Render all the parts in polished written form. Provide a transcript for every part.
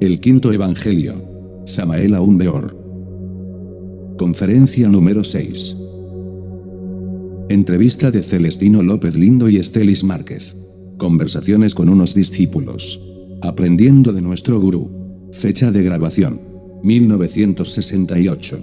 El quinto evangelio. Samael Aún Beor. Conferencia número 6. Entrevista de Celestino López Lindo y Estelis Márquez. Conversaciones con unos discípulos. Aprendiendo de nuestro gurú. Fecha de grabación: 1968.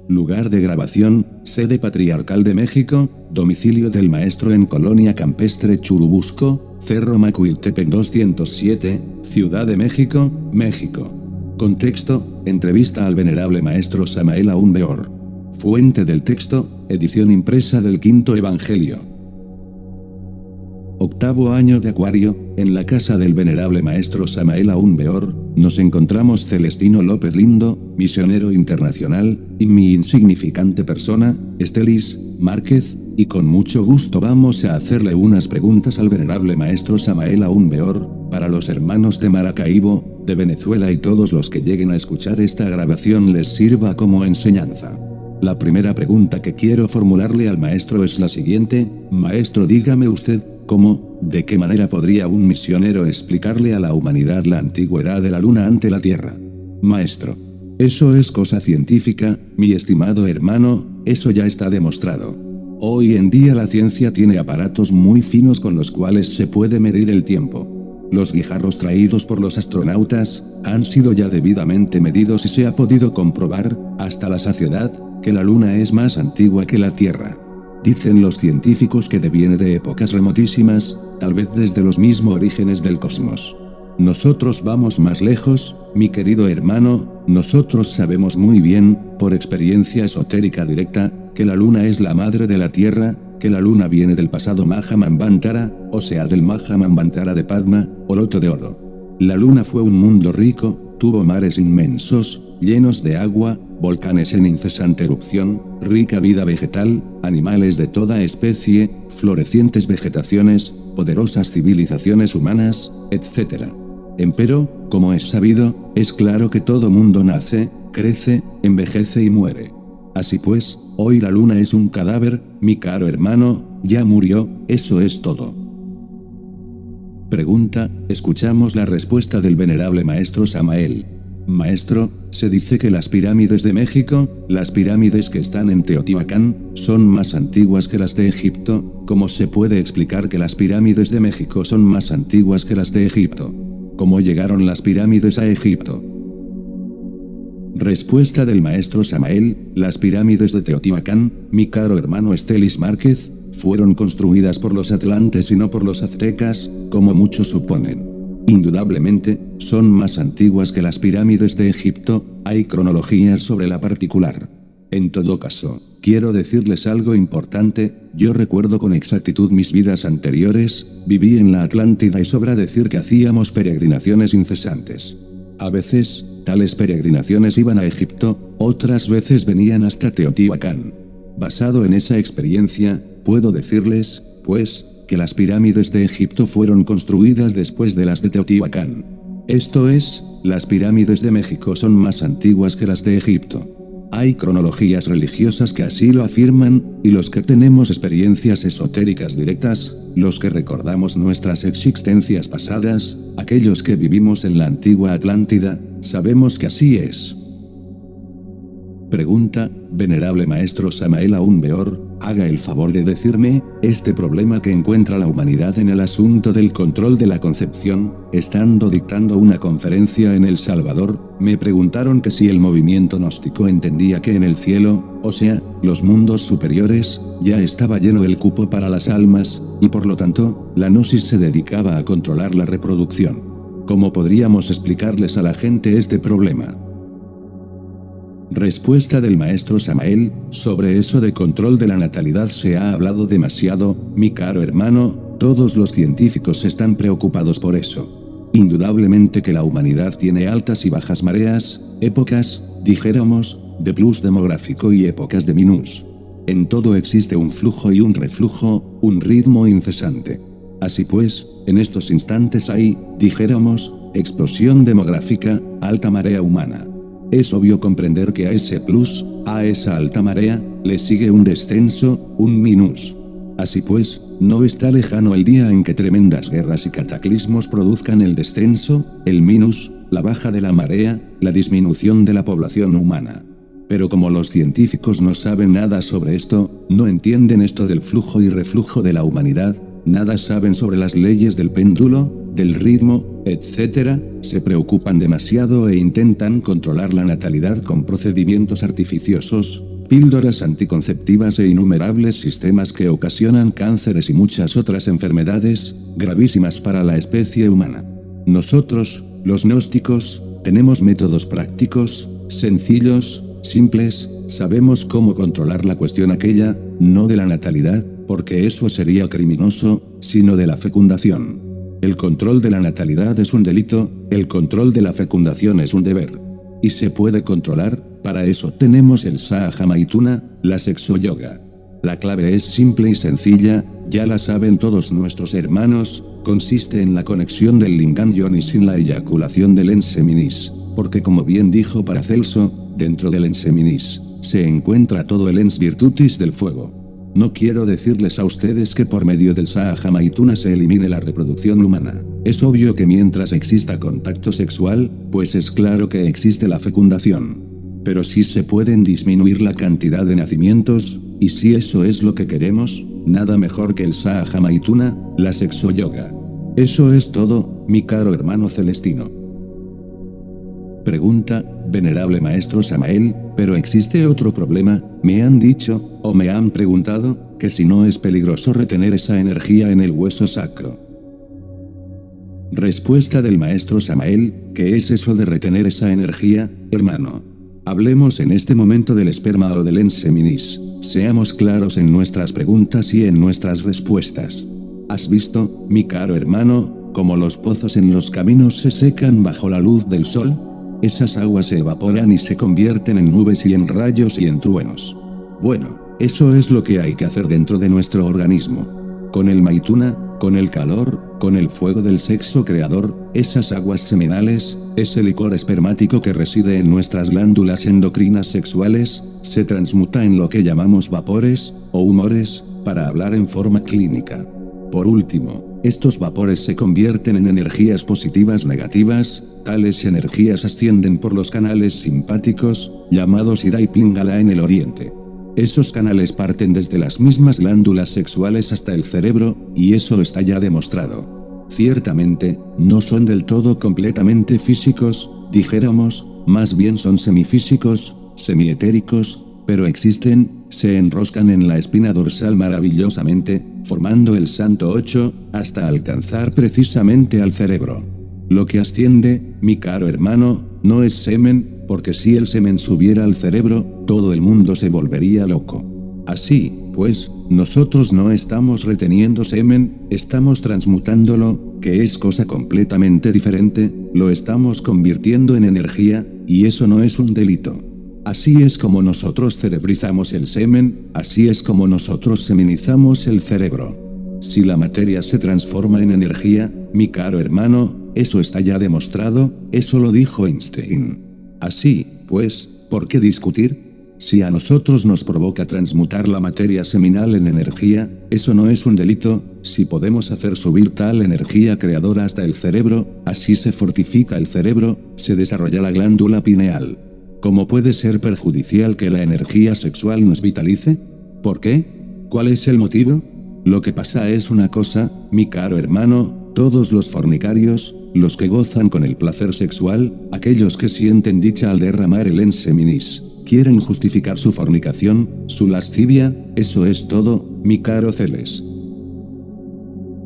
Lugar de grabación: sede Patriarcal de México, domicilio del maestro en Colonia Campestre Churubusco, Cerro Macuiltepec 207, Ciudad de México, México. Contexto: entrevista al venerable maestro Samael Aún Beor. Fuente del texto: edición impresa del Quinto Evangelio. Octavo año de Acuario, en la casa del venerable maestro Samael Aún Beor, nos encontramos Celestino López Lindo, misionero internacional, y mi insignificante persona, Estelis Márquez, y con mucho gusto vamos a hacerle unas preguntas al venerable maestro Samael Aún Beor, para los hermanos de Maracaibo, de Venezuela y todos los que lleguen a escuchar esta grabación les sirva como enseñanza. La primera pregunta que quiero formularle al maestro es la siguiente: maestro, dígame usted, ¿cómo, de qué manera podría un misionero explicarle a la humanidad la antigüedad de la luna ante la Tierra? Maestro: eso es cosa científica, mi estimado hermano, eso ya está demostrado. Hoy en día la ciencia tiene aparatos muy finos con los cuales se puede medir el tiempo. Los guijarros traídos por los astronautas han sido ya debidamente medidos y se ha podido comprobar, hasta la saciedad, que la luna es más antigua que la Tierra. Dicen los científicos que deviene de épocas remotísimas, tal vez desde los mismos orígenes del cosmos. Nosotros vamos más lejos, mi querido hermano, nosotros sabemos muy bien, por experiencia esotérica directa, que la luna es la madre de la Tierra, que la luna viene del pasado Mahamanvantara, o sea del Mahamanvantara de Padma, o loto de oro. La luna fue un mundo rico, tuvo mares inmensos, llenos de agua, volcanes en incesante erupción, rica vida vegetal, animales de toda especie, florecientes vegetaciones, poderosas civilizaciones humanas, etc. Empero, como es sabido, es claro que todo mundo nace, crece, envejece y muere. Así pues, hoy la luna es un cadáver, mi caro hermano, ya murió, eso es todo. Pregunta: escuchamos la respuesta del venerable maestro Samael. Maestro, se dice que las pirámides de México, las pirámides que están en Teotihuacán, son más antiguas que las de Egipto. ¿Cómo se puede explicar que las pirámides de México son más antiguas que las de Egipto? ¿Cómo llegaron las pirámides a Egipto? Respuesta del maestro Samael: las pirámides de Teotihuacán, mi caro hermano Estelis Márquez, fueron construidas por los atlantes y no por los aztecas, como muchos suponen. Indudablemente, son más antiguas que las pirámides de Egipto, hay cronologías sobre la particular. En todo caso, quiero decirles algo importante, yo recuerdo con exactitud mis vidas anteriores, viví en la Atlántida y sobra decir que hacíamos peregrinaciones incesantes. A veces, tales peregrinaciones iban a Egipto, otras veces venían hasta Teotihuacán. Basado en esa experiencia, puedo decirles, pues, que las pirámides de Egipto fueron construidas después de las de Teotihuacán. Esto es, las pirámides de México son más antiguas que las de Egipto. Hay cronologías religiosas que así lo afirman, y los que tenemos experiencias esotéricas directas, los que recordamos nuestras existencias pasadas, aquellos que vivimos en la antigua Atlántida, sabemos que así es. Pregunta: venerable maestro Samael Aún Beor, haga el favor de decirme, este problema que encuentra la humanidad en el asunto del control de la concepción, estando dictando una conferencia en El Salvador, me preguntaron que si el movimiento gnóstico entendía que en el cielo, o sea, los mundos superiores, ya estaba lleno el cupo para las almas, y por lo tanto, la gnosis se dedicaba a controlar la reproducción. ¿Cómo podríamos explicarles a la gente este problema? Respuesta del maestro Samael: sobre eso de control de la natalidad se ha hablado demasiado, mi caro hermano, todos los científicos están preocupados por eso. Indudablemente que la humanidad tiene altas y bajas mareas, épocas, dijéramos, de plus demográfico y épocas de minus. En todo existe un flujo y un reflujo, un ritmo incesante. Así pues, en estos instantes hay, dijéramos, explosión demográfica, alta marea humana. Es obvio comprender que a ese plus, a esa alta marea, le sigue un descenso, un minus. Así pues, no está lejano el día en que tremendas guerras y cataclismos produzcan el descenso, el minus, la baja de la marea, la disminución de la población humana. Pero como los científicos no saben nada sobre esto, no entienden esto del flujo y reflujo de la humanidad, nada saben sobre las leyes del péndulo, del ritmo, etc., se preocupan demasiado e intentan controlar la natalidad con procedimientos artificiosos, píldoras anticonceptivas e innumerables sistemas que ocasionan cánceres y muchas otras enfermedades, gravísimas para la especie humana. Nosotros, los gnósticos, tenemos métodos prácticos, sencillos, simples, sabemos cómo controlar la cuestión aquella, no de la natalidad, porque eso sería criminoso, sino de la fecundación. El control de la natalidad es un delito, el control de la fecundación es un deber. Y se puede controlar, para eso tenemos el Sahaja Maituna, la sexo yoga. La clave es simple y sencilla, ya la saben todos nuestros hermanos, consiste en la conexión del Lingam Yoni sin la eyaculación del Enseminis, porque como bien dijo Paracelso, dentro del Enseminis, se encuentra todo el Ens Virtutis del fuego. No quiero decirles a ustedes que por medio del Sahaja Maituna se elimine la reproducción humana. Es obvio que mientras exista contacto sexual, pues es claro que existe la fecundación. Pero si se pueden disminuir la cantidad de nacimientos, y si eso es lo que queremos, nada mejor que el Sahaja Maituna, la sexo yoga. Eso es todo, mi caro hermano Celestino. Pregunta, venerable maestro Samael, pero existe otro problema, me han dicho, o me han preguntado, que si no es peligroso retener esa energía en el hueso sacro. Respuesta del maestro Samael, ¿qué es eso de retener esa energía, hermano? Hablemos en este momento del esperma o del Enseminis, seamos claros en nuestras preguntas y en nuestras respuestas. ¿Has visto, mi caro hermano, cómo los pozos en los caminos se secan bajo la luz del sol? Esas aguas se evaporan y se convierten en nubes y en rayos y en truenos. Bueno, eso es lo que hay que hacer dentro de nuestro organismo. Con el Maituna, con el calor, con el fuego del sexo creador, esas aguas seminales, ese licor espermático que reside en nuestras glándulas endocrinas sexuales, se transmuta en lo que llamamos vapores, o humores, para hablar en forma clínica. Por último, estos vapores se convierten en energías positivas negativas, tales energías ascienden por los canales simpáticos, llamados Ida y Pingala en el oriente. Esos canales parten desde las mismas glándulas sexuales hasta el cerebro, y eso está ya demostrado. Ciertamente, no son del todo completamente físicos, dijéramos, más bien son semifísicos, semietéricos, pero existen, se enroscan en la espina dorsal maravillosamente, formando el santo 8, hasta alcanzar precisamente al cerebro. Lo que asciende, mi caro hermano, no es semen, porque si el semen subiera al cerebro, todo el mundo se volvería loco. Así, pues, nosotros no estamos reteniendo semen, estamos transmutándolo, que es cosa completamente diferente, lo estamos convirtiendo en energía, y eso no es un delito. Así es como nosotros cerebrizamos el semen, así es como nosotros seminizamos el cerebro. Si la materia se transforma en energía, mi caro hermano, eso está ya demostrado, eso lo dijo Einstein. Así, pues, ¿por qué discutir? Si a nosotros nos provoca transmutar la materia seminal en energía, eso no es un delito, si podemos hacer subir tal energía creadora hasta el cerebro, así se fortifica el cerebro, se desarrolla la glándula pineal. ¿Cómo puede ser perjudicial que la energía sexual nos vitalice? ¿Por qué? ¿Cuál es el motivo? Lo que pasa es una cosa, mi caro hermano, todos los fornicarios, los que gozan con el placer sexual, aquellos que sienten dicha al derramar el Enseminis, quieren justificar su fornicación, su lascivia, eso es todo, mi caro Celes.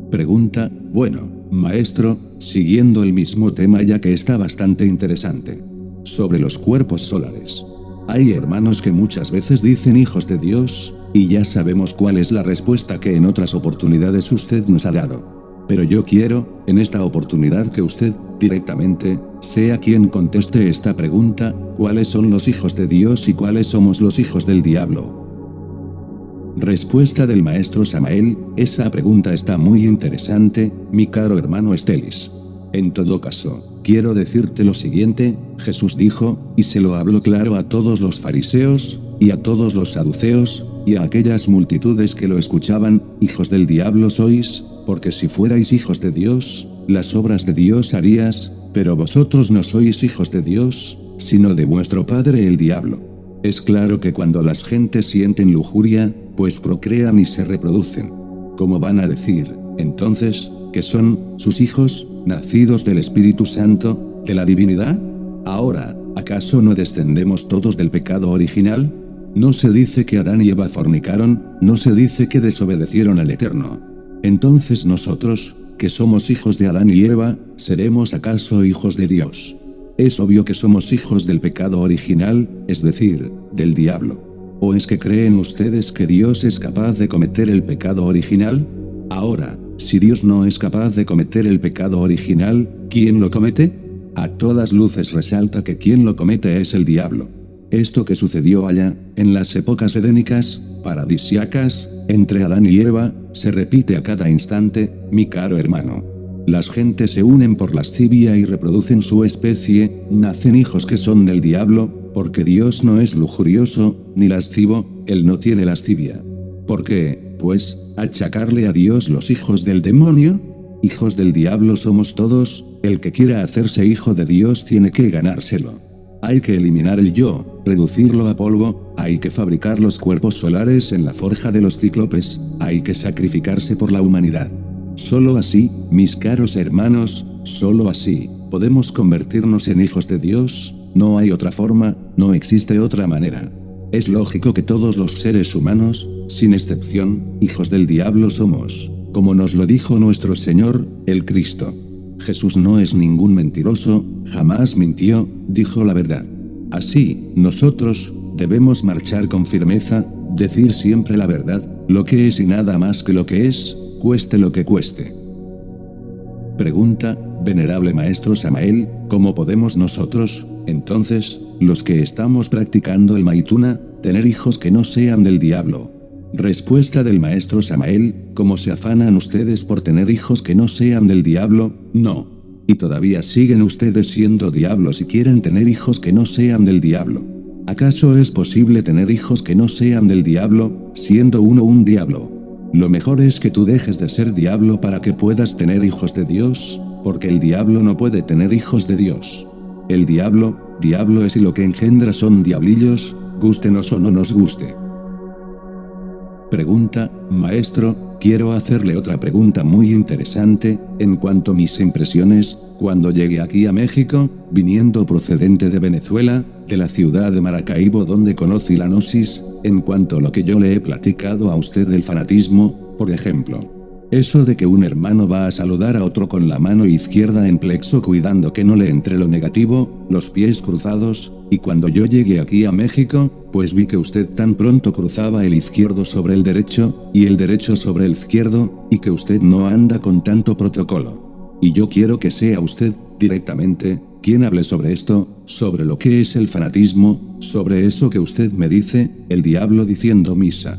Pregunta, bueno, maestro, siguiendo el mismo tema ya que está bastante interesante. Sobre los cuerpos solares. Hay hermanos que muchas veces dicen hijos de Dios, y ya sabemos cuál es la respuesta que en otras oportunidades usted nos ha dado. Pero yo quiero, en esta oportunidad que usted, directamente, sea quien conteste esta pregunta, ¿cuáles son los hijos de Dios y cuáles somos los hijos del diablo? Respuesta del maestro Samael, esa pregunta está muy interesante, mi caro hermano Estelis. En todo caso, quiero decirte lo siguiente, Jesús dijo, y se lo habló claro a todos los fariseos, y a todos los saduceos, y a aquellas multitudes que lo escuchaban, hijos del diablo sois, porque si fuerais hijos de Dios, las obras de Dios harías, pero vosotros no sois hijos de Dios, sino de vuestro padre el diablo. Es claro que cuando las gentes sienten lujuria, pues procrean y se reproducen. ¿Cómo van a decir, entonces, que son sus hijos, nacidos del Espíritu Santo, de la divinidad? Ahora, ¿acaso no descendemos todos del pecado original? No se dice que Adán y Eva fornicaron, no se dice que desobedecieron al Eterno. Entonces nosotros, que somos hijos de Adán y Eva, ¿seremos acaso hijos de Dios? Es obvio que somos hijos del pecado original, es decir, del diablo. ¿O es que creen ustedes que Dios es capaz de cometer el pecado original? Ahora, si Dios no es capaz de cometer el pecado original, ¿quién lo comete? A todas luces resalta que quien lo comete es el diablo. Esto que sucedió allá, en las épocas edénicas, paradisiacas, entre Adán y Eva, se repite a cada instante, mi caro hermano. Las gentes se unen por lascivia y reproducen su especie, nacen hijos que son del diablo, porque Dios no es lujurioso, ni lascivo, Él no tiene lascivia. ¿Por qué, pues, achacarle a Dios los hijos del demonio? Hijos del diablo somos todos, el que quiera hacerse hijo de Dios tiene que ganárselo. Hay que eliminar el yo, reducirlo a polvo, hay que fabricar los cuerpos solares en la forja de los cíclopes, hay que sacrificarse por la humanidad. Solo así, mis caros hermanos, solo así, podemos convertirnos en hijos de Dios, no hay otra forma, no existe otra manera. Es lógico que todos los seres humanos, sin excepción, hijos del diablo somos, como nos lo dijo nuestro Señor, el Cristo. Jesús no es ningún mentiroso, jamás mintió, dijo la verdad. Así, nosotros, debemos marchar con firmeza, decir siempre la verdad, lo que es y nada más que lo que es, cueste lo que cueste. Pregunta, venerable maestro Samael, ¿cómo podemos nosotros, entonces, los que estamos practicando el Maituna, tener hijos que no sean del diablo? Respuesta del maestro Samael, ¿cómo se afanan ustedes por tener hijos que no sean del diablo? No. Y todavía siguen ustedes siendo diablos y quieren tener hijos que no sean del diablo. ¿Acaso es posible tener hijos que no sean del diablo, siendo uno un diablo? Lo mejor es que tú dejes de ser diablo para que puedas tener hijos de Dios, porque el diablo no puede tener hijos de Dios. El diablo es y lo que engendra son diablillos, gústenos o no nos guste. Pregunta, maestro, quiero hacerle otra pregunta muy interesante, en cuanto a mis impresiones, cuando llegué aquí a México, viniendo procedente de Venezuela, de la ciudad de Maracaibo donde conocí la gnosis, en cuanto a lo que yo le he platicado a usted del fanatismo, por ejemplo. Eso de que un hermano va a saludar a otro con la mano izquierda en plexo cuidando que no le entre lo negativo, los pies cruzados, y cuando yo llegué aquí a México, pues vi que usted tan pronto cruzaba el izquierdo sobre el derecho, y el derecho sobre el izquierdo, y que usted no anda con tanto protocolo. Y yo quiero que sea usted, directamente, quien hable sobre esto, sobre lo que es el fanatismo, sobre eso que usted me dice, el diablo diciendo misa.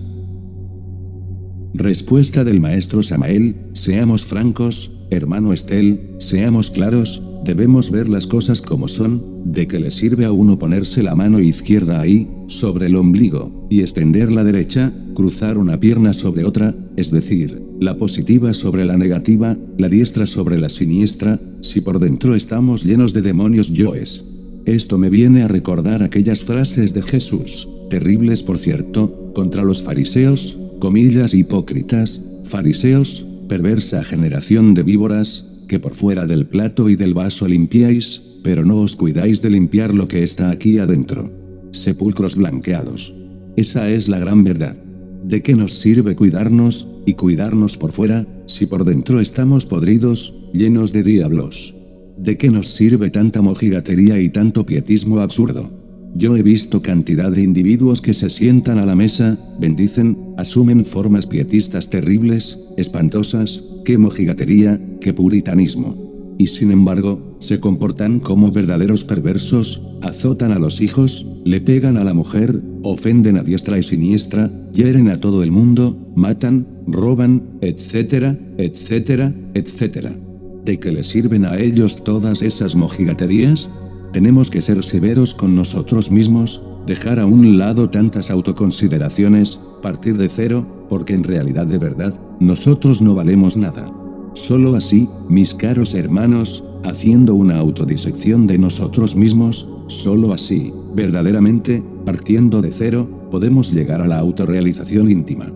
Respuesta del maestro Samael, seamos francos, hermano Estel, seamos claros, debemos ver las cosas como son, ¿de qué le sirve a uno ponerse la mano izquierda ahí, sobre el ombligo, y extender la derecha, cruzar una pierna sobre otra, es decir, la positiva sobre la negativa, la diestra sobre la siniestra, si por dentro estamos llenos de demonios yoes? Esto me viene a recordar aquellas frases de Jesús, terribles por cierto, contra los fariseos, comillas hipócritas, fariseos, perversa generación de víboras, que por fuera del plato y del vaso limpiáis, pero no os cuidáis de limpiar lo que está aquí adentro. Sepulcros blanqueados. Esa es la gran verdad. ¿De qué nos sirve cuidarnos, y cuidarnos por fuera, si por dentro estamos podridos, llenos de diablos? ¿De qué nos sirve tanta mojigatería y tanto pietismo absurdo? Yo he visto cantidad de individuos que se sientan a la mesa, bendicen, asumen formas pietistas terribles, espantosas, qué mojigatería, qué puritanismo. Y sin embargo, se comportan como verdaderos perversos, azotan a los hijos, le pegan a la mujer, ofenden a diestra y siniestra, hieren a todo el mundo, matan, roban, etcétera, etcétera, etcétera. ¿De qué les sirven a ellos todas esas mojigaterías? Tenemos que ser severos con nosotros mismos, dejar a un lado tantas autoconsideraciones, partir de cero, porque en realidad de verdad, nosotros no valemos nada. Solo así, mis caros hermanos, haciendo una autodisección de nosotros mismos, solo así, verdaderamente, partiendo de cero, podemos llegar a la autorrealización íntima.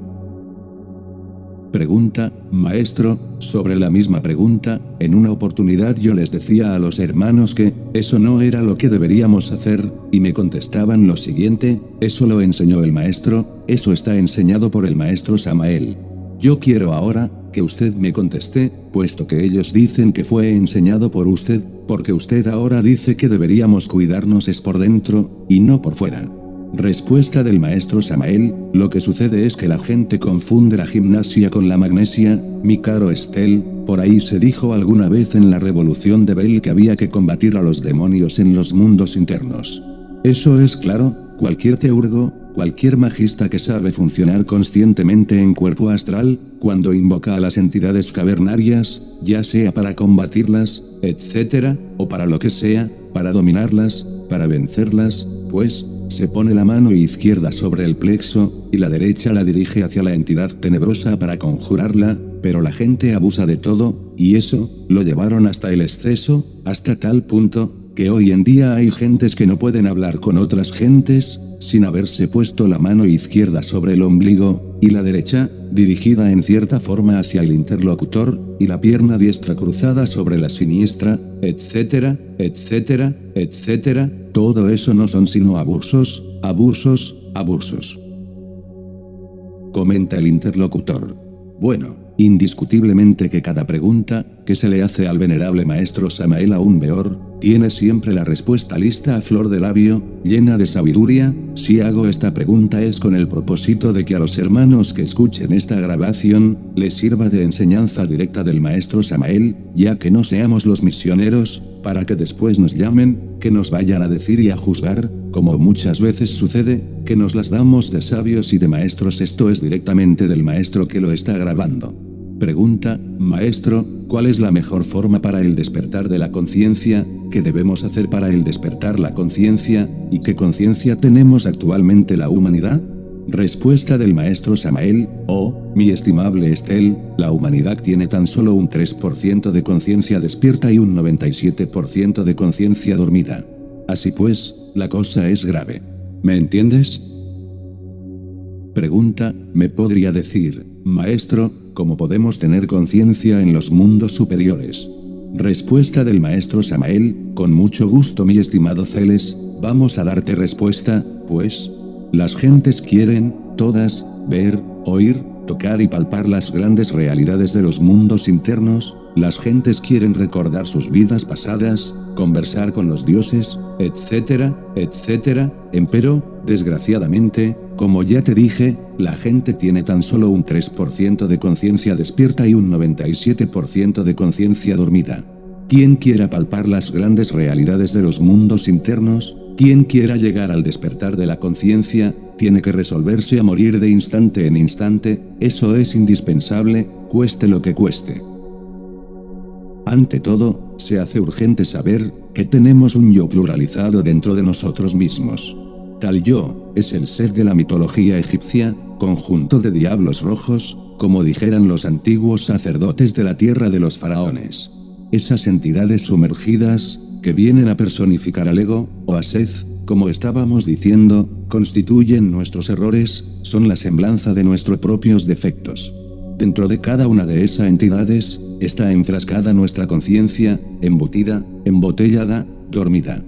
Pregunta, maestro, sobre la misma pregunta, en una oportunidad yo les decía a los hermanos que, eso no era lo que deberíamos hacer, y me contestaban lo siguiente, eso lo enseñó el maestro, eso está enseñado por el maestro Samael. Yo quiero ahora, que usted me conteste, puesto que ellos dicen que fue enseñado por usted, porque usted ahora dice que deberíamos cuidarnos es por dentro, y no por fuera. Respuesta del maestro Samael, lo que sucede es que la gente confunde la gimnasia con la magnesia, mi caro Estel, por ahí se dijo alguna vez en la revolución de Bell que había que combatir a los demonios en los mundos internos. Eso es claro, cualquier teurgo, cualquier magista que sabe funcionar conscientemente en cuerpo astral, cuando invoca a las entidades cavernarias, ya sea para combatirlas, etc., o para lo que sea, para dominarlas, para vencerlas, pues, se pone la mano izquierda sobre el plexo, y la derecha la dirige hacia la entidad tenebrosa para conjurarla, pero la gente abusa de todo, y eso, lo llevaron hasta el exceso, hasta tal punto, que hoy en día hay gentes que no pueden hablar con otras gentes, sin haberse puesto la mano izquierda sobre el ombligo, y la derecha, dirigida en cierta forma hacia el interlocutor, y la pierna diestra cruzada sobre la siniestra, etcétera, etcétera, etcétera, todo eso no son sino abusos, abusos, abusos. Comenta el interlocutor. Bueno, indiscutiblemente que cada pregunta que se le hace al venerable maestro Samael Aún Weor, tiene siempre la respuesta lista a flor de labio, llena de sabiduría. Si hago esta pregunta es con el propósito de que a los hermanos que escuchen esta grabación, les sirva de enseñanza directa del maestro Samael, ya que no seamos los misioneros, para que después nos llamen, que nos vayan a decir y a juzgar, como muchas veces sucede, que nos las damos de sabios y de maestros. Esto es directamente del maestro que lo está grabando. Pregunta, maestro, ¿cuál es la mejor forma para el despertar de la conciencia? ¿Qué debemos hacer para el despertar la conciencia? ¿Y qué conciencia tenemos actualmente la humanidad? Respuesta del maestro Samael, oh, mi estimable Estel, la humanidad tiene tan solo un 3% de conciencia despierta y un 97% de conciencia dormida. Así pues, la cosa es grave. ¿Me entiendes? Pregunta, ¿me podría decir, maestro, cómo podemos tener conciencia en los mundos superiores? Respuesta del maestro Samael, con mucho gusto mi estimado Celes, vamos a darte respuesta, pues, las gentes quieren, todas, ver, oír, tocar y palpar las grandes realidades de los mundos internos, las gentes quieren recordar sus vidas pasadas, conversar con los dioses, etcétera, etcétera, empero, desgraciadamente, como ya te dije, la gente tiene tan solo un 3% de conciencia despierta y un 97% de conciencia dormida. Quien quiera palpar las grandes realidades de los mundos internos, quien quiera llegar al despertar de la conciencia, tiene que resolverse a morir de instante en instante, eso es indispensable, cueste lo que cueste. Ante todo, se hace urgente saber que tenemos un yo pluralizado dentro de nosotros mismos. Tal yo es el ser de la mitología egipcia, conjunto de diablos rojos, como dijeran los antiguos sacerdotes de la tierra de los faraones. Esas entidades sumergidas, que vienen a personificar al ego, o a Seth, como estábamos diciendo, constituyen nuestros errores, son la semblanza de nuestros propios defectos. Dentro de cada una de esas entidades, está enfrascada nuestra conciencia, embutida, embotellada, dormida.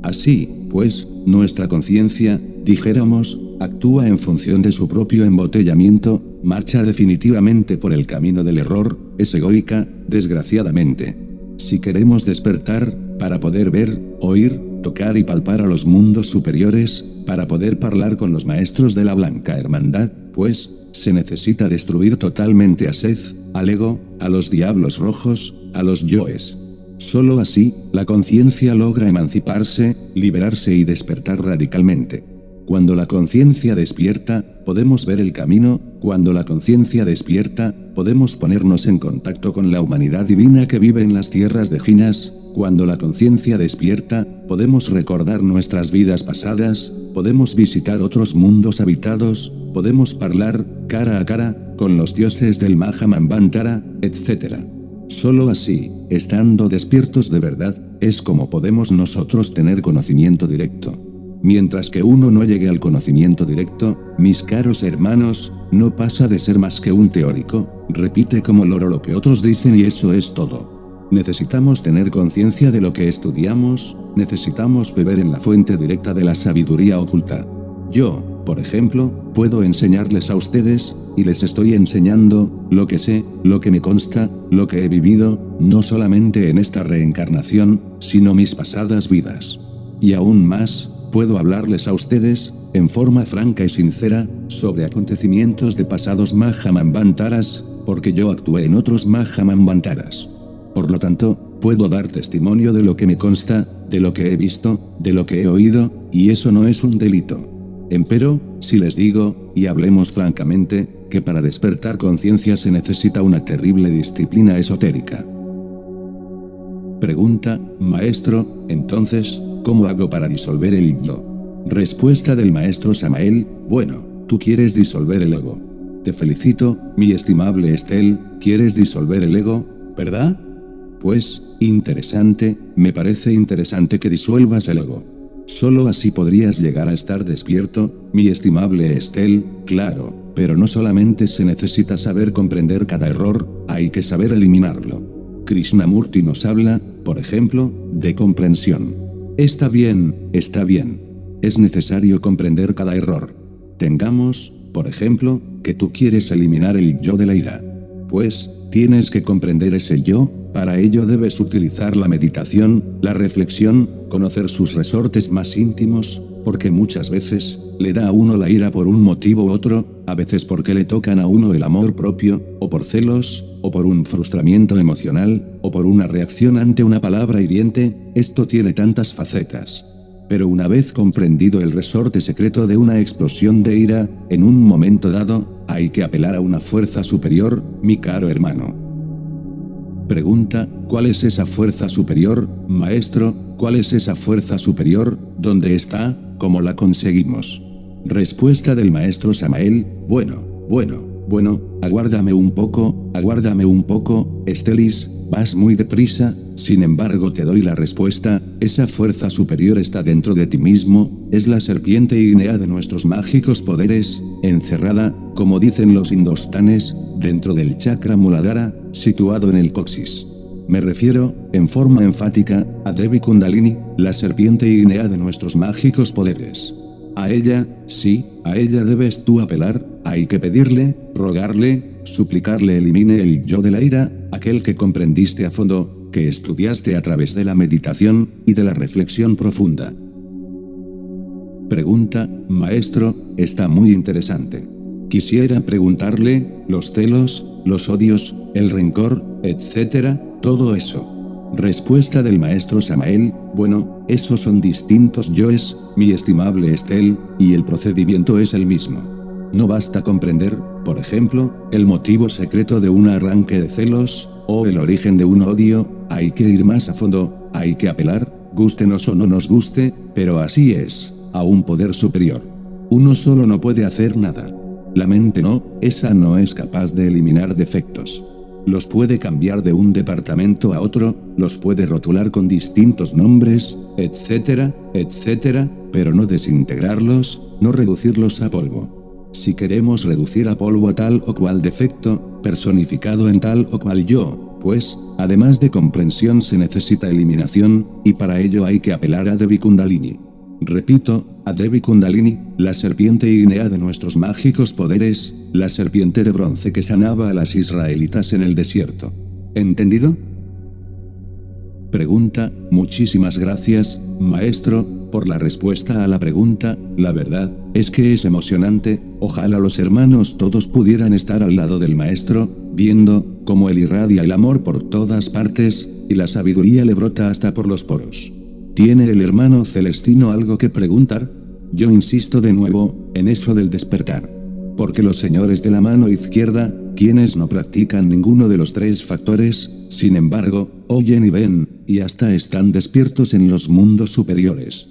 Así, pues, nuestra conciencia, dijéramos, actúa en función de su propio embotellamiento, marcha definitivamente por el camino del error, es egoica, desgraciadamente. Si queremos despertar, para poder ver, oír, tocar y palpar a los mundos superiores, para poder hablar con los maestros de la Blanca Hermandad, pues, se necesita destruir totalmente a Seth, al ego, a los diablos rojos, a los yoes. Solo así, la conciencia logra emanciparse, liberarse y despertar radicalmente. Cuando la conciencia despierta, podemos ver el camino, cuando la conciencia despierta, podemos ponernos en contacto con la humanidad divina que vive en las tierras de Ginas, cuando la conciencia despierta, podemos recordar nuestras vidas pasadas, podemos visitar otros mundos habitados, podemos hablar, cara a cara, con los dioses del Mahamanvantara, etc. Solo así, estando despiertos de verdad, es como podemos nosotros tener conocimiento directo. Mientras que uno no llegue al conocimiento directo, mis caros hermanos, no pasa de ser más que un teórico, repite como loro lo que otros dicen y eso es todo. Necesitamos tener conciencia de lo que estudiamos, necesitamos beber en la fuente directa de la sabiduría oculta. Yo, por ejemplo, puedo enseñarles a ustedes, y les estoy enseñando, lo que sé, lo que me consta, lo que he vivido, no solamente en esta reencarnación, sino mis pasadas vidas. Y aún más, puedo hablarles a ustedes, en forma franca y sincera, sobre acontecimientos de pasados Mahamanvantaras, porque yo actué en otros Mahamanvantaras. Por lo tanto, puedo dar testimonio de lo que me consta, de lo que he visto, de lo que he oído, y eso no es un delito. Empero, si les digo, y hablemos francamente, que para despertar conciencia se necesita una terrible disciplina esotérica. Pregunta, maestro, entonces, ¿cómo hago para disolver el yo? Respuesta del maestro Samael, bueno, tú quieres disolver el ego. Te felicito, mi estimable Estel, ¿quieres disolver el ego, verdad? Pues, interesante, me parece interesante que disuelvas el ego. Solo así podrías llegar a estar despierto, mi estimable Estel, claro, pero no solamente se necesita saber comprender cada error, hay que saber eliminarlo. Krishnamurti nos habla, por ejemplo, de comprensión. Está bien, es necesario comprender cada error. Tengamos, por ejemplo, que tú quieres eliminar el yo de la ira. Pues, tienes que comprender ese yo, para ello debes utilizar la meditación, la reflexión, conocer sus resortes más íntimos, porque muchas veces, le da a uno la ira por un motivo u otro, a veces porque le tocan a uno el amor propio, o por celos, o por un frustramiento emocional, o por una reacción ante una palabra hiriente, esto tiene tantas facetas. Pero una vez comprendido el resorte secreto de una explosión de ira, en un momento dado, hay que apelar a una fuerza superior, mi caro hermano. Pregunta, ¿cuál es esa fuerza superior, maestro? ¿Cuál es esa fuerza superior? ¿Dónde está? ¿Cómo la conseguimos? Respuesta del maestro Samael, bueno, aguárdame un poco, Estelis, vas muy deprisa, sin embargo te doy la respuesta, esa fuerza superior está dentro de ti mismo, es la serpiente ígnea de nuestros mágicos poderes, encerrada, como dicen los indostanes, dentro del chakra Muladhara, situado en el coxis. Me refiero, en forma enfática, a Devi Kundalini, la serpiente ígnea de nuestros mágicos poderes. A ella, sí, a ella debes tú apelar, hay que pedirle, rogarle, suplicarle elimine el yo de la ira, aquel que comprendiste a fondo, que estudiaste a través de la meditación y de la reflexión profunda. Pregunta, maestro, está muy interesante. Quisiera preguntarle, los celos, los odios, el rencor, etc., todo eso. Respuesta del maestro Samael, bueno, esos son distintos yoes, mi estimable Estel, y el procedimiento es el mismo. No basta comprender, por ejemplo, el motivo secreto de un arranque de celos, o el origen de un odio, hay que ir más a fondo, hay que apelar, gústenos o no nos guste, pero así es, a un poder superior. Uno solo no puede hacer nada. La mente no, esa no es capaz de eliminar defectos. Los puede cambiar de un departamento a otro, los puede rotular con distintos nombres, etcétera, pero no desintegrarlos, no reducirlos a polvo. Si queremos reducir a polvo a tal o cual defecto, personificado en tal o cual yo, pues, además de comprensión se necesita eliminación, y para ello hay que apelar a Devi Kundalini. Repito, a Devi Kundalini, la serpiente ígnea de nuestros mágicos poderes, la serpiente de bronce que sanaba a las israelitas en el desierto. ¿Entendido? Pregunta, muchísimas gracias, maestro, por la respuesta a la pregunta, la verdad, es que es emocionante, ojalá los hermanos todos pudieran estar al lado del maestro, viendo, cómo él irradia el amor por todas partes, y la sabiduría le brota hasta por los poros. ¿Tiene el hermano Celestino algo que preguntar? Yo insisto de nuevo, en eso del despertar. Porque los señores de la mano izquierda, quienes no practican ninguno de los tres factores, sin embargo, oyen y ven, y hasta están despiertos en los mundos superiores.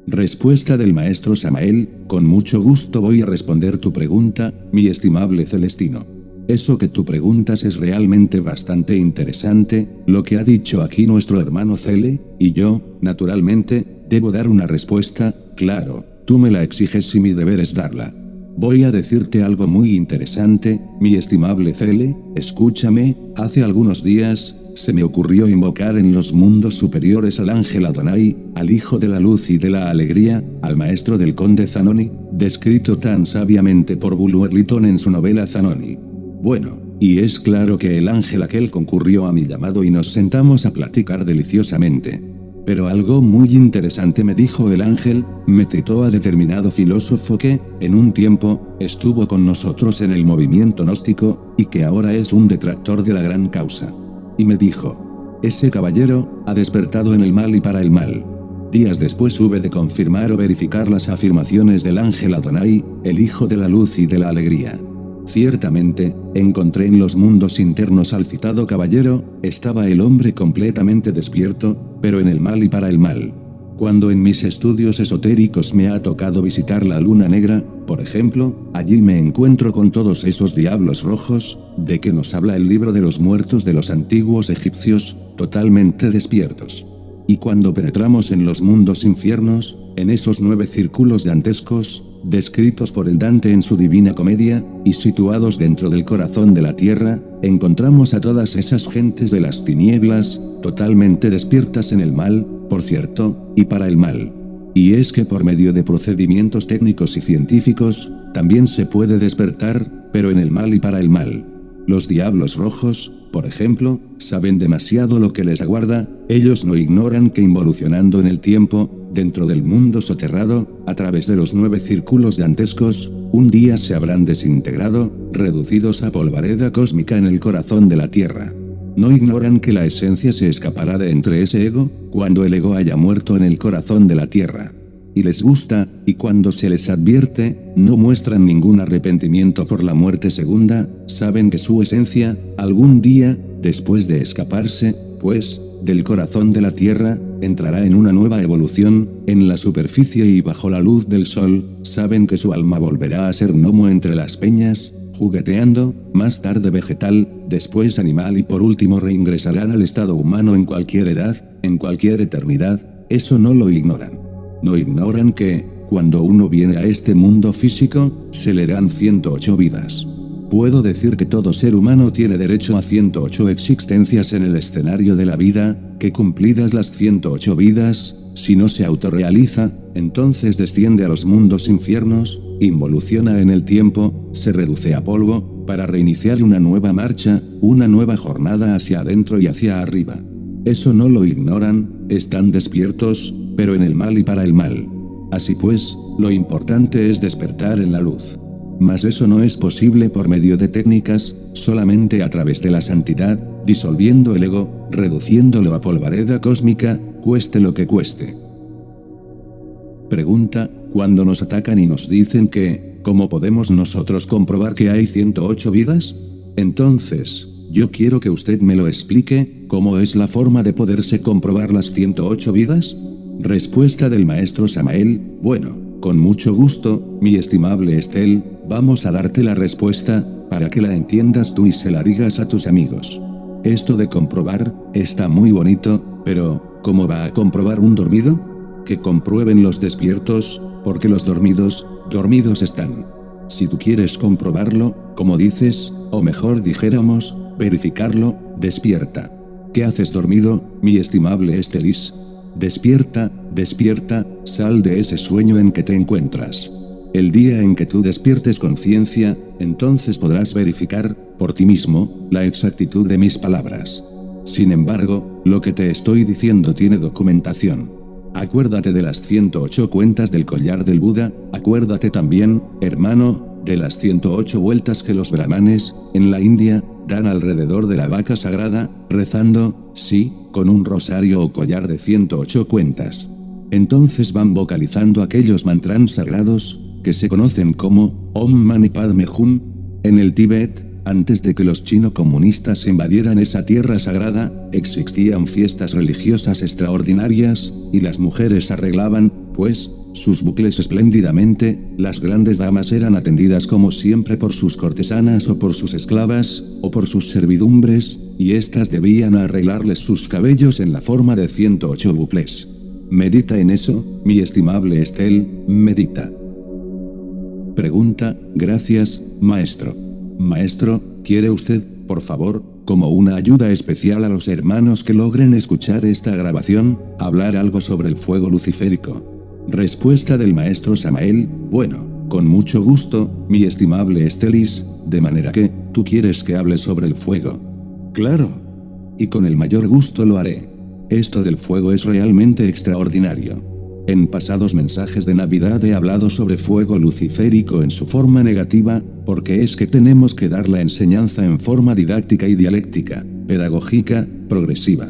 Respuesta del maestro Samael: con mucho gusto voy a responder tu pregunta, mi estimable Celestino. Eso que tú preguntas es realmente bastante interesante, lo que ha dicho aquí nuestro hermano Cele, y yo, naturalmente, debo dar una respuesta. Claro, tú me la exiges y mi deber es darla. Voy a decirte algo muy interesante, mi estimable Cele, escúchame. Hace algunos días, se me ocurrió invocar en los mundos superiores al ángel Adonai, al hijo de la luz y de la alegría, al maestro del conde Zanoni, descrito tan sabiamente por Bulwer Lytton en su novela Zanoni. Bueno, y es claro que el ángel aquel concurrió a mi llamado y nos sentamos a platicar deliciosamente. Pero algo muy interesante me dijo el ángel, me citó a determinado filósofo que, en un tiempo, estuvo con nosotros en el movimiento gnóstico, y que ahora es un detractor de la gran causa. Y me dijo: ese caballero, ha despertado en el mal y para el mal. Días después hube de confirmar o verificar las afirmaciones del ángel Adonai, el hijo de la luz y de la alegría. Ciertamente, encontré en los mundos internos al citado caballero, estaba el hombre completamente despierto, pero en el mal y para el mal. Cuando en mis estudios esotéricos me ha tocado visitar la luna negra, por ejemplo, allí me encuentro con todos esos diablos rojos, de que nos habla el libro de los muertos de los antiguos egipcios, totalmente despiertos. Y cuando penetramos en los mundos infiernos, en esos 9 círculos dantescos, descritos por el Dante en su Divina Comedia, y situados dentro del corazón de la tierra, encontramos a todas esas gentes de las tinieblas, totalmente despiertas en el mal, por cierto, y para el mal. Y es que por medio de procedimientos técnicos y científicos, también se puede despertar, pero en el mal y para el mal. Los diablos rojos, por ejemplo, saben demasiado lo que les aguarda, ellos no ignoran que involucionando en el tiempo, dentro del mundo soterrado, a través de los 9 círculos dantescos, un día se habrán desintegrado, reducidos a polvareda cósmica en el corazón de la Tierra. No ignoran que la esencia se escapará de entre ese ego, cuando el ego haya muerto en el corazón de la Tierra. Y les gusta, y cuando se les advierte, no muestran ningún arrepentimiento por la muerte segunda, saben que su esencia, algún día, después de escaparse, pues, del corazón de la Tierra, entrará en una nueva evolución, en la superficie y bajo la luz del sol, saben que su alma volverá a ser gnomo entre las peñas, jugueteando, más tarde vegetal, después animal y por último reingresarán al estado humano en cualquier edad, en cualquier eternidad, eso no lo ignoran. No ignoran que, cuando uno viene a este mundo físico, se le dan 108 vidas. Puedo decir que todo ser humano tiene derecho a 108 existencias en el escenario de la vida, que cumplidas las 108 vidas, si no se autorrealiza, entonces desciende a los mundos infiernos, involuciona en el tiempo, se reduce a polvo, para reiniciar una nueva marcha, una nueva jornada hacia adentro y hacia arriba. Eso no lo ignoran, están despiertos, pero en el mal y para el mal. Así pues, lo importante es despertar en la luz. Mas eso no es posible por medio de técnicas, solamente a través de la santidad, disolviendo el ego, reduciéndolo a polvareda cósmica, cueste lo que cueste. Pregunta: cuando nos atacan y nos dicen que, ¿cómo podemos nosotros comprobar que hay 108 vidas? Entonces, yo quiero que usted me lo explique, ¿cómo es la forma de poderse comprobar las 108 vidas? Respuesta del maestro Samael: bueno, con mucho gusto, mi estimable Estel, vamos a darte la respuesta, para que la entiendas tú y se la digas a tus amigos. Esto de comprobar, está muy bonito, pero, ¿cómo va a comprobar un dormido? Que comprueben los despiertos, porque los dormidos están. Si tú quieres comprobarlo, como dices, o mejor dijéramos, verificarlo, despierta. ¿Qué haces dormido, mi estimable Estelis? Despierta, despierta, sal de ese sueño en que te encuentras. El día en que tú despiertes conciencia, entonces podrás verificar, por ti mismo, la exactitud de mis palabras. Sin embargo, lo que te estoy diciendo tiene documentación. Acuérdate de las 108 cuentas del collar del Buda, acuérdate también, hermano, de las 108 vueltas que los brahmanes, en la India, dan alrededor de la vaca sagrada, rezando, sí, con un rosario o collar de 108 cuentas. Entonces van vocalizando aquellos mantras sagrados, que se conocen como Om Mani Padme Hum. En el Tíbet, antes de que los chino comunistas invadieran esa tierra sagrada, existían fiestas religiosas extraordinarias, y las mujeres arreglaban, pues, sus bucles espléndidamente, las grandes damas eran atendidas como siempre por sus cortesanas o por sus esclavas, o por sus servidumbres, y éstas debían arreglarles sus cabellos en la forma de 108 bucles. Medita en eso, mi estimable Estel, medita. Pregunta, gracias, maestro. Maestro, ¿quiere usted, por favor, como una ayuda especial a los hermanos que logren escuchar esta grabación, hablar algo sobre el fuego luciférico? Respuesta del maestro Samael, bueno, con mucho gusto, mi estimable Estelis, de manera que, ¿tú quieres que hable sobre el fuego? Claro. Y con el mayor gusto lo haré. Esto del fuego es realmente extraordinario. En pasados mensajes de Navidad he hablado sobre fuego luciférico en su forma negativa, porque es que tenemos que dar la enseñanza en forma didáctica y dialéctica, pedagógica, progresiva.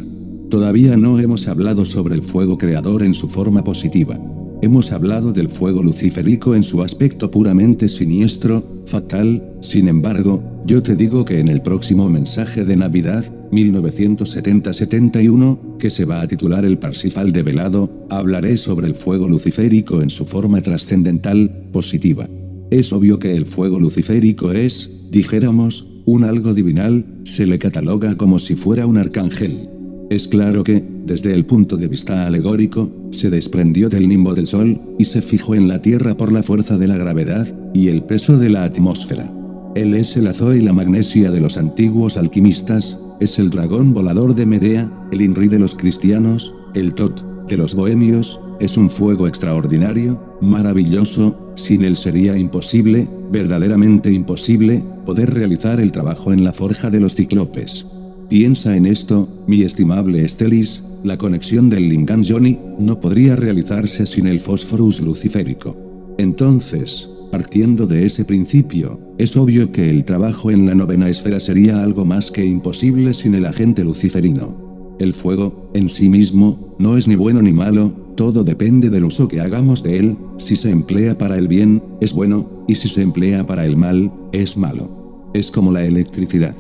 Todavía no hemos hablado sobre el fuego creador en su forma positiva. Hemos hablado del fuego luciférico en su aspecto puramente siniestro, fatal. Sin embargo, yo te digo que en el próximo mensaje de Navidad, 1970-71, que se va a titular El Parsifal develado, hablaré sobre el fuego luciférico en su forma trascendental, positiva. Es obvio que el fuego luciférico es, dijéramos, un algo divinal, se le cataloga como si fuera un arcángel. Es claro que, desde el punto de vista alegórico, se desprendió del nimbo del Sol, y se fijó en la Tierra por la fuerza de la gravedad, y el peso de la atmósfera. Él es el azoe y la magnesia de los antiguos alquimistas, es el dragón volador de Medea, el Inri de los cristianos, el Tot de los bohemios, es un fuego extraordinario, maravilloso, sin él sería imposible, verdaderamente imposible, poder realizar el trabajo en la forja de los cíclopes. Piensa en esto, mi estimable Estelis, la conexión del Lingam Yoni no podría realizarse sin el fósforus luciférico. Entonces, partiendo de ese principio, es obvio que el trabajo en la novena esfera sería algo más que imposible sin el agente luciferino. El fuego, en sí mismo, no es ni bueno ni malo, todo depende del uso que hagamos de él. Si se emplea para el bien, es bueno, y si se emplea para el mal, es malo. Es como la electricidad.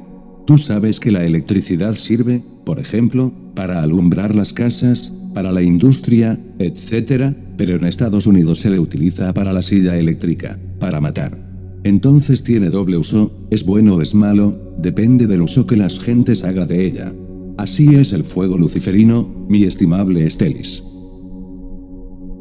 Tú sabes que la electricidad sirve, por ejemplo, para alumbrar las casas, para la industria, etc., pero en Estados Unidos se le utiliza para la silla eléctrica, para matar. Entonces tiene doble uso, es bueno o es malo, depende del uso que las gentes haga de ella. Así es el fuego luciferino, mi estimable Estelis.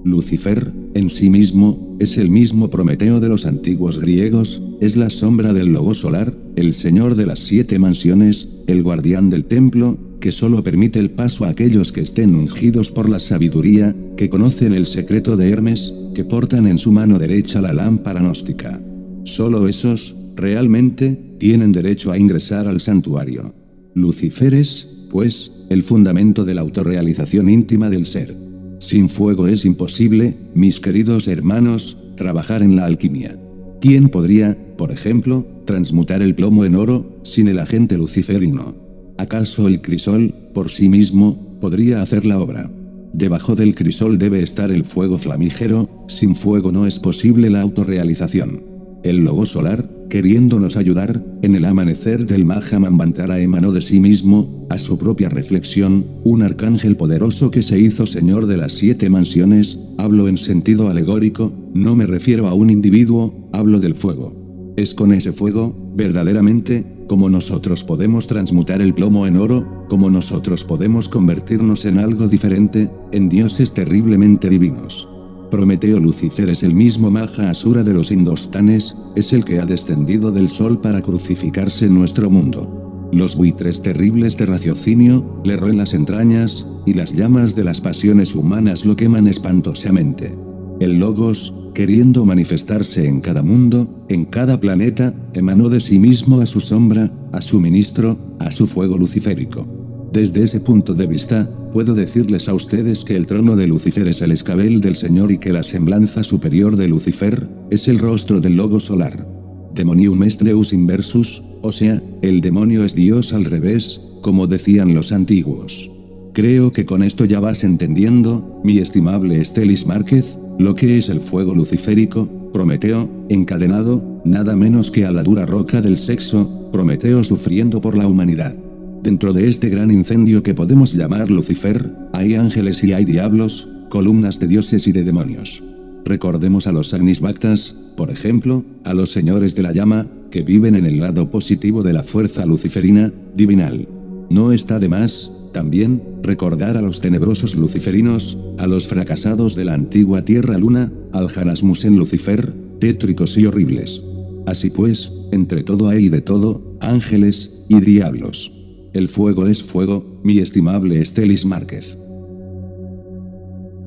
Lucifer, en sí mismo, es el mismo Prometeo de los antiguos griegos, es la sombra del logo solar, el señor de las 7 mansiones, el guardián del templo, que solo permite el paso a aquellos que estén ungidos por la sabiduría, que conocen el secreto de Hermes, que portan en su mano derecha la lámpara gnóstica. Solo esos, realmente, tienen derecho a ingresar al santuario. Lucifer es, pues, el fundamento de la autorrealización íntima del ser. Sin fuego es imposible, mis queridos hermanos, trabajar en la alquimia. ¿Quién podría, por ejemplo, transmutar el plomo en oro, sin el agente luciferino? ¿Acaso el crisol, por sí mismo, podría hacer la obra? Debajo del crisol debe estar el fuego flamígero, sin fuego no es posible la autorrealización. El logo solar, queriéndonos ayudar, en el amanecer del Mahammanvantara emanó de sí mismo, a su propia reflexión, un arcángel poderoso que se hizo señor de las 7 mansiones. Hablo en sentido alegórico, no me refiero a un individuo, hablo del fuego. Es con ese fuego, verdaderamente, como nosotros podemos transmutar el plomo en oro, como nosotros podemos convertirnos en algo diferente, en dioses terriblemente divinos. Prometeo Lucifer es el mismo Maha Asura de los indostanes, es el que ha descendido del sol para crucificarse en nuestro mundo. Los buitres terribles de raciocinio le roen las entrañas, y las llamas de las pasiones humanas lo queman espantosamente. El Logos, queriendo manifestarse en cada mundo, en cada planeta, emanó de sí mismo a su sombra, a su ministro, a su fuego luciférico. Desde ese punto de vista, puedo decirles a ustedes que el trono de Lucifer es el escabel del Señor y que la semblanza superior de Lucifer es el rostro del logo solar. Demonium est Deus inversus, o sea, el demonio es Dios al revés, como decían los antiguos. Creo que con esto ya vas entendiendo, mi estimable Estelis Márquez, lo que es el fuego luciférico, Prometeo, encadenado, nada menos que a la dura roca del sexo, Prometeo sufriendo por la humanidad. Dentro de este gran incendio que podemos llamar Lucifer, hay ángeles y hay diablos, columnas de dioses y de demonios. Recordemos a los Agnis Bhaktas, por ejemplo, a los señores de la llama, que viven en el lado positivo de la fuerza luciferina, divinal. No está de más, también, recordar a los tenebrosos luciferinos, a los fracasados de la antigua Tierra-Luna, al Janasmusen Lucifer, tétricos y horribles. Así pues, entre todo hay de todo, ángeles y diablos. El fuego es fuego, mi estimable Estelis Márquez.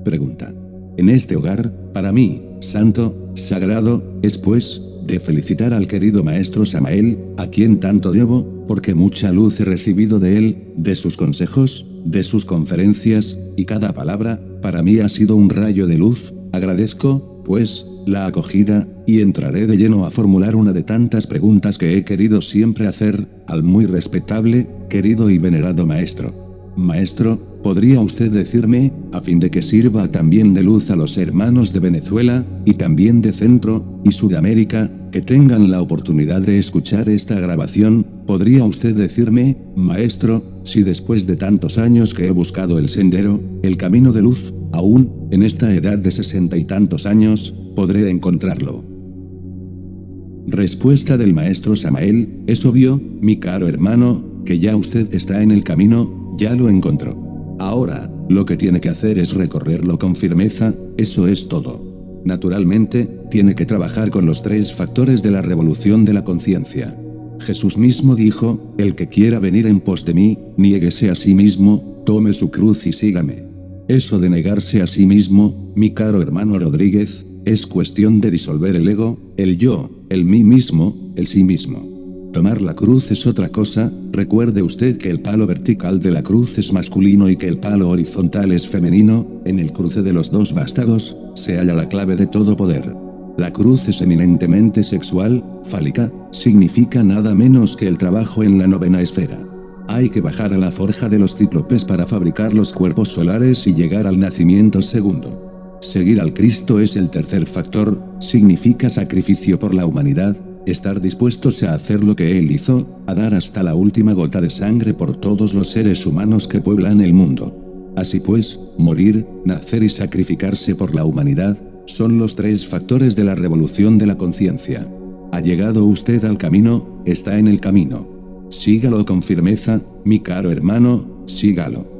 Pregunta. En este hogar, para mí, santo, sagrado, es pues, de felicitar al querido maestro Samael, a quien tanto debo, porque mucha luz he recibido de él, de sus consejos, de sus conferencias, y cada palabra, para mí ha sido un rayo de luz. Agradezco, pues, la acogida, y entraré de lleno a formular una de tantas preguntas que he querido siempre hacer, al muy respetable, querido y venerado maestro. Maestro, ¿podría usted decirme, a fin de que sirva también de luz a los hermanos de Venezuela, y también de Centro y Sudamérica, que tengan la oportunidad de escuchar esta grabación, podría usted decirme, maestro, si después de tantos años que he buscado el sendero, el camino de luz, aún, en esta edad de 60 y tantos años, podré encontrarlo? Respuesta del maestro Samael, es obvio, mi caro hermano, que ya usted está en el camino, ya lo encontró. Ahora, lo que tiene que hacer es recorrerlo con firmeza, eso es todo. Naturalmente, tiene que trabajar con los 3 factores de la revolución de la conciencia. Jesús mismo dijo, el que quiera venir en pos de mí, niéguese a sí mismo, tome su cruz y sígame. Eso de negarse a sí mismo, mi caro hermano Rodríguez, es cuestión de disolver el ego, el yo, el mí mismo, el sí mismo. Tomar la cruz es otra cosa, recuerde usted que el palo vertical de la cruz es masculino y que el palo horizontal es femenino, en el cruce de los 2 vástagos, se halla la clave de todo poder. La cruz es eminentemente sexual, fálica, significa nada menos que el trabajo en la 9ª esfera. Hay que bajar a la forja de los cíclopes para fabricar los cuerpos solares y llegar al nacimiento segundo. Seguir al Cristo es el tercer factor, significa sacrificio por la humanidad, estar dispuestos a hacer lo que Él hizo, a dar hasta la última gota de sangre por todos los seres humanos que pueblan el mundo. Así pues, morir, nacer y sacrificarse por la humanidad, son los 3 factores de la revolución de la conciencia. Ha llegado usted al camino, está en el camino. Sígalo con firmeza, mi caro hermano, sígalo.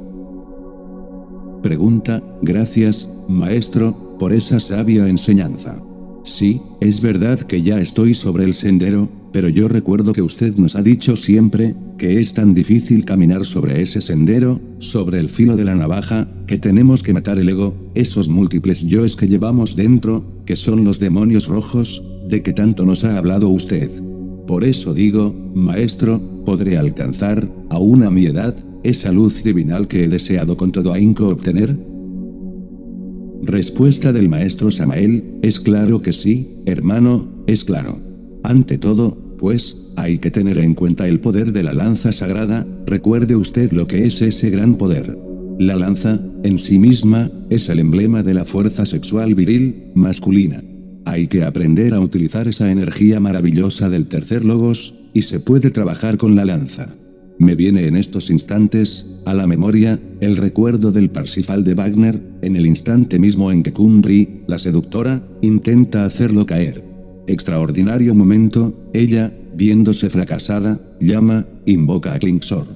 Pregunta, gracias, maestro, por esa sabia enseñanza. Sí, es verdad que ya estoy sobre el sendero, pero yo recuerdo que usted nos ha dicho siempre, que es tan difícil caminar sobre ese sendero, sobre el filo de la navaja, que tenemos que matar el ego, esos múltiples yoes que llevamos dentro, que son los demonios rojos, de que tanto nos ha hablado usted. Por eso digo, maestro, podré alcanzar, aún a mi edad, esa luz divinal que he deseado con todo ahínco obtener. Respuesta del maestro Samael, es claro que sí, hermano, es claro. Ante todo, pues, hay que tener en cuenta el poder de la lanza sagrada, recuerde usted lo que es ese gran poder. La lanza, en sí misma, es el emblema de la fuerza sexual viril, masculina. Hay que aprender a utilizar esa energía maravillosa del tercer logos, y se puede trabajar con la lanza. Me viene en estos instantes, a la memoria, el recuerdo del Parsifal de Wagner, en el instante mismo en que Kundry, la seductora, intenta hacerlo caer. Extraordinario momento, ella, viéndose fracasada, llama, invoca a Klingsor.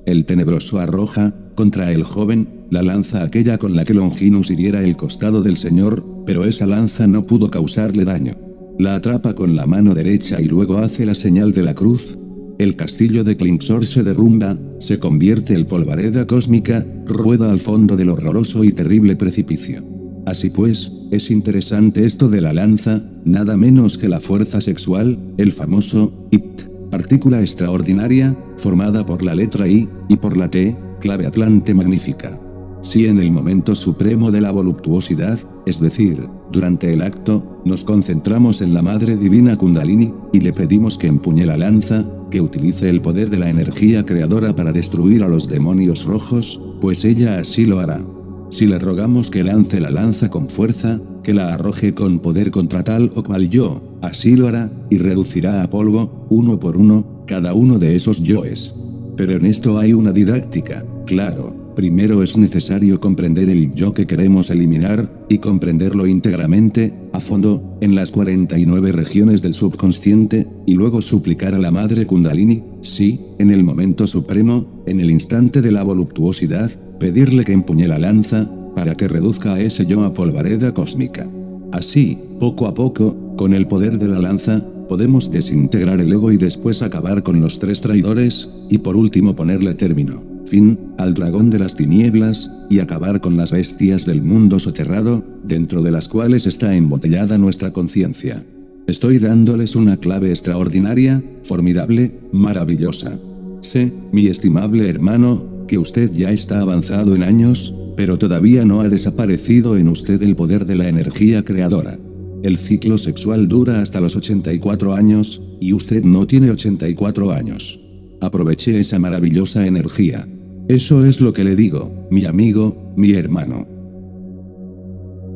El tenebroso arroja, contra el joven, la lanza aquella con la que Longinus hiriera el costado del señor, pero esa lanza no pudo causarle daño. La atrapa con la mano derecha y luego hace la señal de la cruz. El castillo de Klingsor se derrumba, se convierte en polvareda cósmica, rueda al fondo del horroroso y terrible precipicio. Así pues, es interesante esto de la lanza, nada menos que la fuerza sexual, el famoso IT, partícula extraordinaria, formada por la letra I, y por la T, clave atlante magnífica. Si en el momento supremo de la voluptuosidad, es decir, durante el acto, nos concentramos en la Madre Divina Kundalini, y le pedimos que empuñe la lanza, que utilice el poder de la energía creadora para destruir a los demonios rojos, pues ella así lo hará. Si le rogamos que lance la lanza con fuerza, que la arroje con poder contra tal o cual yo, así lo hará, y reducirá a polvo, uno por uno, cada uno de esos yoes. Pero en esto hay una didáctica, claro. Primero es necesario comprender el yo que queremos eliminar, y comprenderlo íntegramente, a fondo, en las 49 regiones del subconsciente, y luego suplicar a la Madre Kundalini, sí, en el momento supremo, en el instante de la voluptuosidad, pedirle que empuñe la lanza, para que reduzca a ese yo a polvareda cósmica. Así, poco a poco, con el poder de la lanza, podemos desintegrar el ego y después acabar con los 3 traidores, y por último ponerle término, fin, al dragón de las tinieblas, y acabar con las bestias del mundo soterrado, dentro de las cuales está embotellada nuestra conciencia. Estoy dándoles una clave extraordinaria, formidable, maravillosa. Sé, mi estimable hermano, que usted ya está avanzado en años, pero todavía no ha desaparecido en usted el poder de la energía creadora. El ciclo sexual dura hasta los 84 años, y usted no tiene 84 años. Aproveche esa maravillosa energía. Eso es lo que le digo, mi amigo, mi hermano.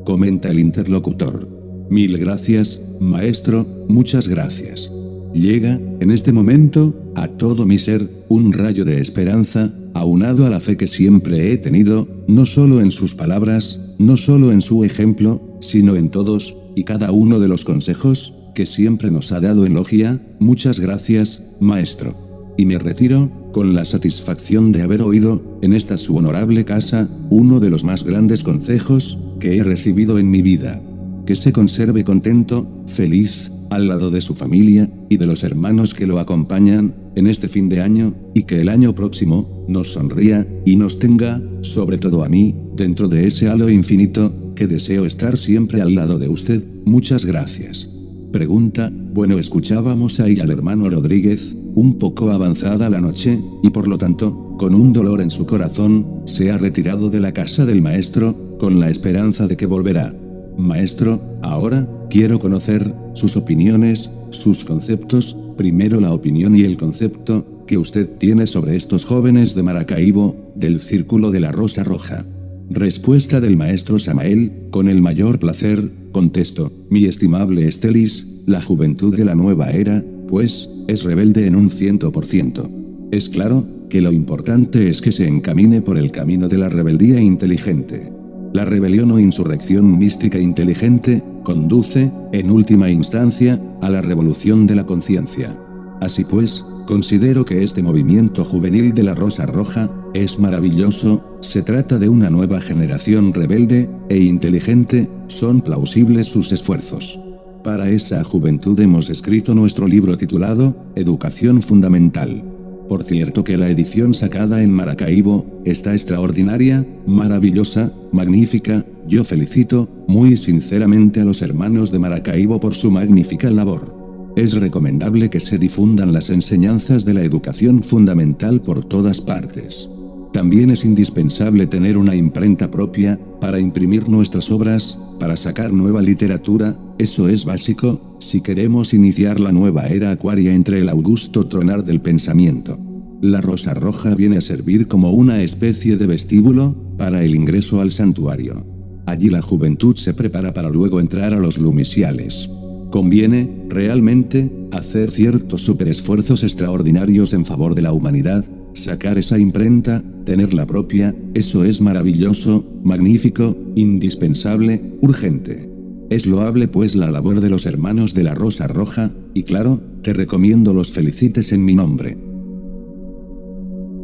Comenta el interlocutor. Mil gracias, maestro, muchas gracias. Llega, en este momento, a todo mi ser, un rayo de esperanza, aunado a la fe que siempre he tenido, no solo en sus palabras, no solo en su ejemplo, sino en todos y cada uno de los consejos que siempre nos ha dado en logia. Muchas gracias, maestro. Y me retiro, con la satisfacción de haber oído, en esta su honorable casa, uno de los más grandes consejos que he recibido en mi vida. Que se conserve contento, feliz, al lado de su familia, y de los hermanos que lo acompañan, en este fin de año, y que el año próximo, nos sonría, y nos tenga, sobre todo a mí, dentro de ese halo infinito, que deseo estar siempre al lado de usted. Muchas gracias. Pregunta, bueno, escuchábamos ahí al hermano Rodríguez, un poco avanzada la noche, y por lo tanto, con un dolor en su corazón, se ha retirado de la casa del maestro, con la esperanza de que volverá. Maestro, ahora, quiero conocer sus opiniones, sus conceptos, primero la opinión y el concepto que usted tiene sobre estos jóvenes de Maracaibo, del Círculo de la Rosa Roja. Respuesta del maestro Samael, con el mayor placer, contesto, mi estimable Estelis, la juventud de la nueva era, pues, es rebelde en un 100%. Es claro, que lo importante es que se encamine por el camino de la rebeldía inteligente. La rebelión o insurrección mística inteligente, conduce, en última instancia, a la revolución de la conciencia. Así pues, considero que este movimiento juvenil de la Rosa Roja, es maravilloso, se trata de una nueva generación rebelde, e inteligente, son plausibles sus esfuerzos. Para esa juventud hemos escrito nuestro libro titulado, Educación Fundamental. Por cierto que la edición sacada en Maracaibo, está extraordinaria, maravillosa, magnífica. Yo felicito, muy sinceramente a los hermanos de Maracaibo por su magnífica labor. Es recomendable que se difundan las enseñanzas de la educación fundamental por todas partes. También es indispensable tener una imprenta propia, para imprimir nuestras obras, para sacar nueva literatura, eso es básico, si queremos iniciar la nueva era acuaria entre el augusto tronar del pensamiento. La Rosa Roja viene a servir como una especie de vestíbulo, para el ingreso al santuario. Allí la juventud se prepara para luego entrar a los lumiciales. Conviene, realmente, hacer ciertos superesfuerzos extraordinarios en favor de la humanidad, sacar esa imprenta, tenerla propia, eso es maravilloso, magnífico, indispensable, urgente. Es loable pues la labor de los hermanos de la Rosa Roja, y claro, te recomiendo los felicites en mi nombre.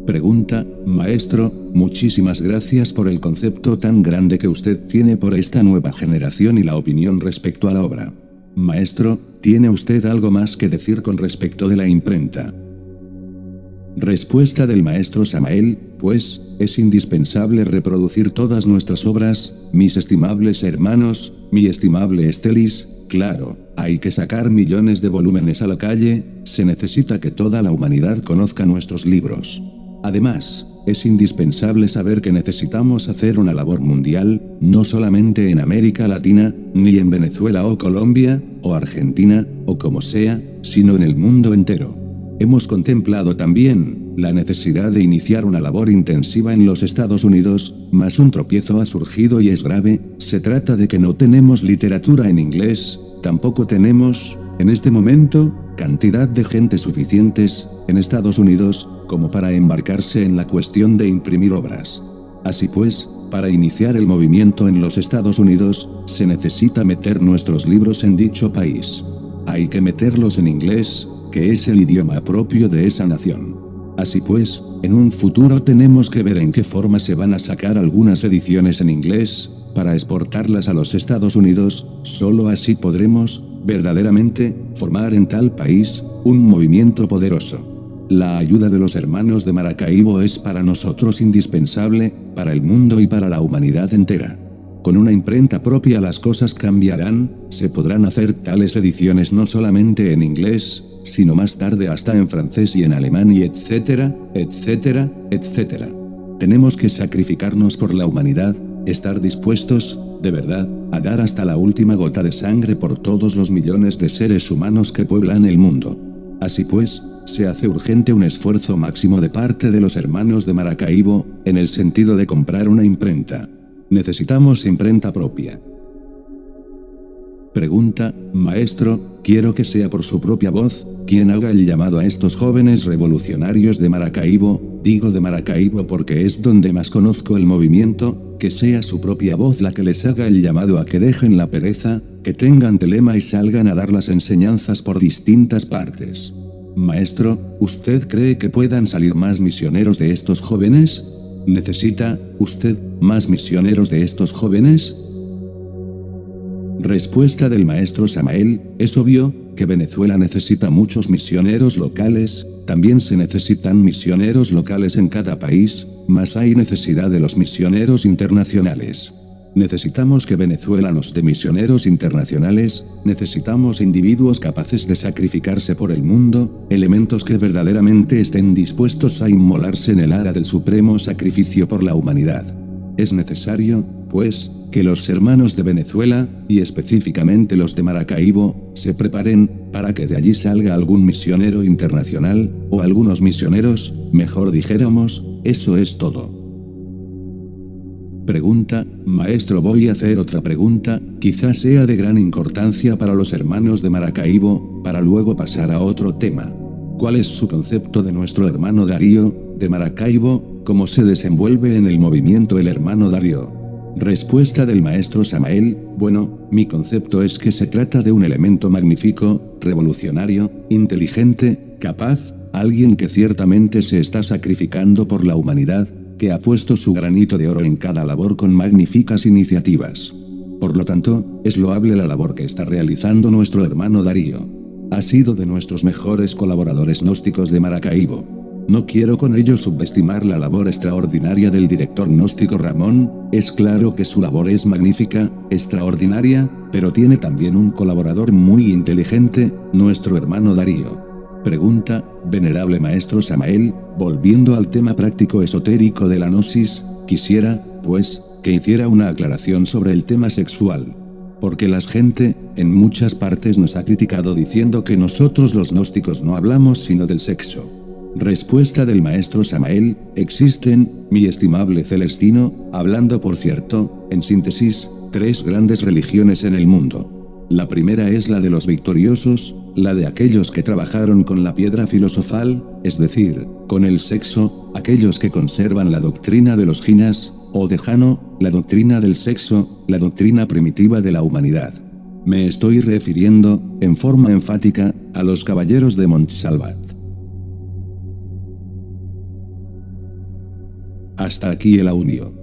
Pregunta, maestro, muchísimas gracias por el concepto tan grande que usted tiene por esta nueva generación y la opinión respecto a la obra. Maestro, ¿tiene usted algo más que decir con respecto de la imprenta? Respuesta del maestro Samael, pues, es indispensable reproducir todas nuestras obras, mis estimables hermanos, mi estimable Estelis, claro, hay que sacar millones de volúmenes a la calle, se necesita que toda la humanidad conozca nuestros libros. Además, es indispensable saber que necesitamos hacer una labor mundial, no solamente en América Latina, ni en Venezuela o Colombia, o Argentina, o como sea, sino en el mundo entero. hemos contemplado también la necesidad de iniciar una labor intensiva en los Estados Unidos, mas un tropiezo ha surgido y es grave. Se trata de que no tenemos literatura en inglés, tampoco tenemos, en este momento, cantidad de gente suficientes en Estados Unidos como para embarcarse en la cuestión de imprimir obras. Así pues, para iniciar el movimiento en los Estados Unidos, se necesita meter nuestros libros en dicho país. Hay que meterlos en inglés, que es el idioma propio de esa nación. Así pues, en un futuro tenemos que ver en qué forma se van a sacar algunas ediciones en inglés, para exportarlas a los Estados Unidos. Solo así podremos, verdaderamente, formar en tal país, un movimiento poderoso. La ayuda de los hermanos de Maracaibo es para nosotros indispensable, para el mundo y para la humanidad entera. Con una imprenta propia las cosas cambiarán, se podrán hacer tales ediciones no solamente en inglés, sino más tarde hasta en francés y en alemán y etcétera, etcétera, etcétera. Tenemos que sacrificarnos por la humanidad, estar dispuestos, de verdad, a dar hasta la última gota de sangre por todos los millones de seres humanos que pueblan el mundo. Así pues, se hace urgente un esfuerzo máximo de parte de los hermanos de Maracaibo, en el sentido de comprar una imprenta. Necesitamos imprenta propia. Pregunta: maestro, quiero que sea por su propia voz, quien haga el llamado a estos jóvenes revolucionarios de Maracaibo, digo de Maracaibo porque es donde más conozco el movimiento, que sea su propia voz la que les haga el llamado a que dejen la pereza, que tengan telema y salgan a dar las enseñanzas por distintas partes. Maestro, ¿usted cree que puedan salir más misioneros de estos jóvenes? ¿Necesita, usted, más misioneros de estos jóvenes? Respuesta del maestro Samael: es obvio, que Venezuela necesita muchos misioneros locales, también se necesitan misioneros locales en cada país, mas hay necesidad de los misioneros internacionales. Necesitamos que Venezuela nos dé misioneros internacionales, necesitamos individuos capaces de sacrificarse por el mundo, elementos que verdaderamente estén dispuestos a inmolarse en el ara del supremo sacrificio por la humanidad. Es necesario, pues, que los hermanos de Venezuela, y específicamente los de Maracaibo, se preparen, para que de allí salga algún misionero internacional, o algunos misioneros, mejor dijéramos. Eso es todo. Pregunta: maestro, voy a hacer otra pregunta, quizás sea de gran importancia para los hermanos de Maracaibo, para luego pasar a otro tema. ¿Cuál es su concepto de nuestro hermano Darío, de Maracaibo? ¿Cómo se desenvuelve en el movimiento el hermano Darío? Respuesta del maestro Samael: bueno, mi concepto es que se trata de un elemento magnífico, revolucionario, inteligente, capaz, alguien que ciertamente se está sacrificando por la humanidad, que ha puesto su granito de oro en cada labor con magníficas iniciativas. Por lo tanto, es loable la labor que está realizando nuestro hermano Darío. Ha sido de nuestros mejores colaboradores gnósticos de Maracaibo. No quiero con ello subestimar la labor extraordinaria del director gnóstico Ramón, es claro que su labor es magnífica, extraordinaria, pero tiene también un colaborador muy inteligente, nuestro hermano Darío. Pregunta: venerable maestro Samael, volviendo al tema práctico esotérico de la gnosis, quisiera, pues, que hiciera una aclaración sobre el tema sexual. Porque la gente, en muchas partes nos ha criticado diciendo que nosotros los gnósticos no hablamos sino del sexo. Respuesta del maestro Samael: existen, mi estimable Celestino, hablando por cierto, en síntesis, 3 grandes religiones en el mundo. La primera es la de los victoriosos, la de aquellos que trabajaron con la piedra filosofal, es decir, con el sexo, aquellos que conservan la doctrina de los jinas, o de Jano, la doctrina del sexo, la doctrina primitiva de la humanidad. Me estoy refiriendo, en forma enfática, a los caballeros de Montsalvat. Hasta aquí el audio.